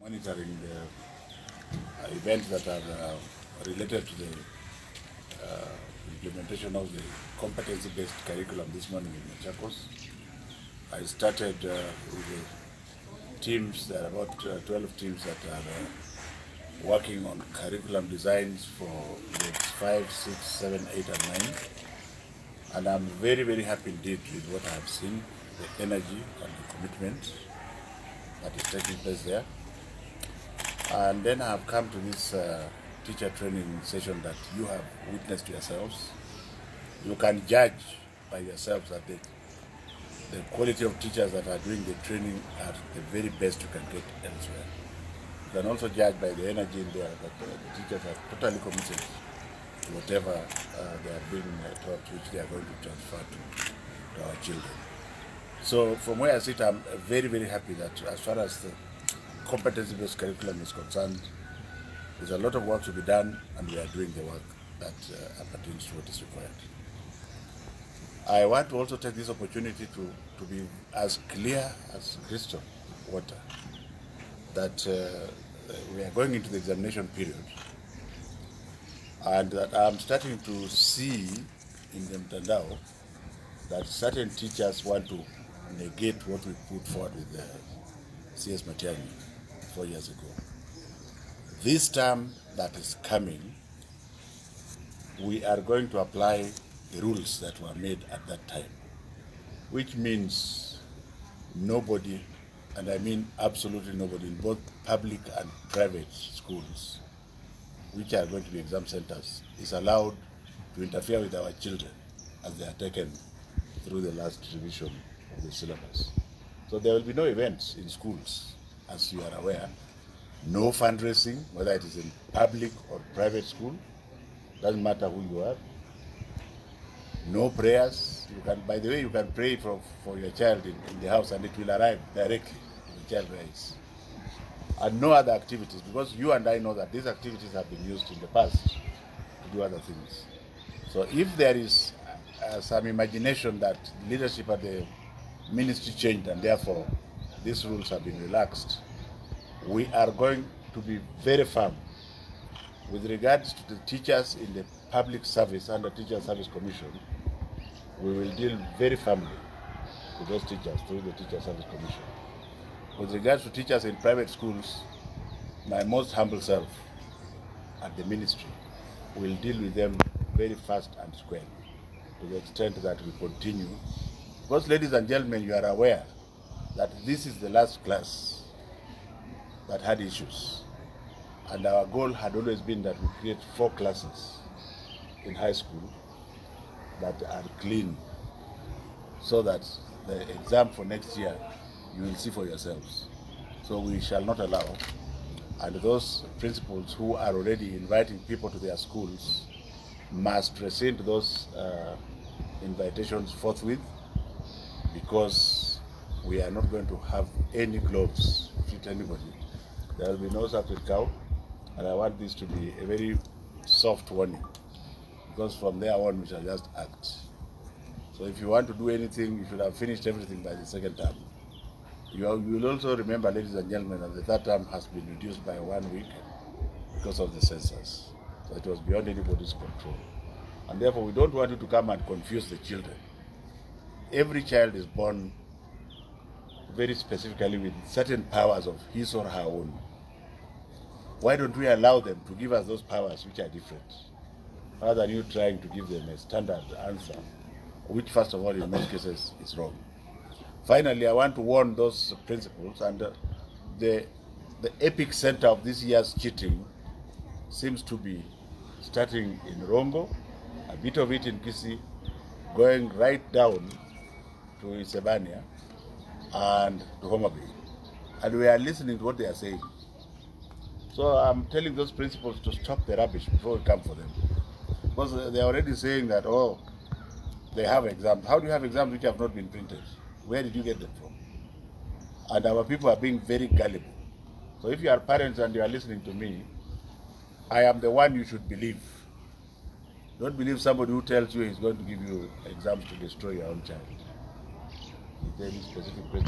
monitoring the events that are related to the implementation of the competency-based curriculum this morning in Machakos. I started with the teams. There are about 12 teams that are working on curriculum designs for grades 5, 6, 7, 8, and 9. And I'm very, very happy indeed with what I have seen, the energy and the commitment that is taking place there. And then I have come to this teacher training session that you have witnessed yourselves. You can judge by yourselves that the quality of teachers that are doing the training are the very best you can get elsewhere. You can also judge by the energy in there that the teachers are totally committed to whatever they are being taught, which they are going to transfer to our children. So from where I sit, I'm very, very happy that as far as the competency-based curriculum is concerned, there's a lot of work to be done, and we are doing the work that pertains to what is required. I want to also take this opportunity to be as clear as crystal water that we are going into the examination period, and that I'm starting to see in the Mtandao that certain teachers want to negate what we put forward with CS Prof 4 years ago. This term that is coming, we are going to apply the rules that were made at that time, which means nobody, and I mean absolutely nobody, in both public and private schools, which are going to be exam centers, is allowed to interfere with our children as they are taken through the last revision of the syllabus. So there will be no events in schools, as you are aware. No fundraising, whether it is in public or private school, doesn't matter who you are. No prayers. You can, by the way, you can pray for your child in the house, and it will arrive directly to the child where he is. And no other activities, because you and I know that these activities have been used in the past to do other things. So if there is some imagination that leadership at the ministry changed and therefore these rules have been relaxed, we are going to be very firm with regards to the teachers in the public service under Teacher Service Commission. We will deal very firmly with those teachers through the Teacher Service Commission. With regards to teachers in private schools, my most humble self at the ministry will deal with them very fast and squarely, to the extent that we continue. Because, ladies and gentlemen, you are aware that this is the last class that had issues. And our goal had always been that we create 4 classes in high school that are clean, so that the exam for next year you will see for yourselves. So we shall not allow. And those principals who are already inviting people to their schools must rescind those invitations forthwith, because we are not going to have any gloves to treat anybody. There will be no sacred cow, and I want this to be a very soft warning, because from there on we shall just act. So if you want to do anything, you should have finished everything by the second term. You will also remember, ladies and gentlemen, that the third term has been reduced by 1 week because of the census. So it was beyond anybody's control. And therefore we don't want you to come and confuse the children. Every child is born very specifically with certain powers of his or her own. Why don't we allow them to give us those powers which are different, rather than you trying to give them a standard answer, which first of all in most cases is wrong. Finally, I want to warn those principals, and the epic center of this year's cheating seems to be starting in Rongo, a bit of it in Kisi, going right down to Isebania and to Homa Bay. And we are listening to what they are saying. So I'm telling those principals to stop the rubbish before we come for them. Because they are already saying that, oh, they have exams. How do you have exams which have not been printed? Where did you get them from? And our people are being very gullible. So if you are parents and you are listening to me, I am the one you should believe. Don't believe somebody who tells you he's going to give you exams to destroy your own child. Is there any specific question?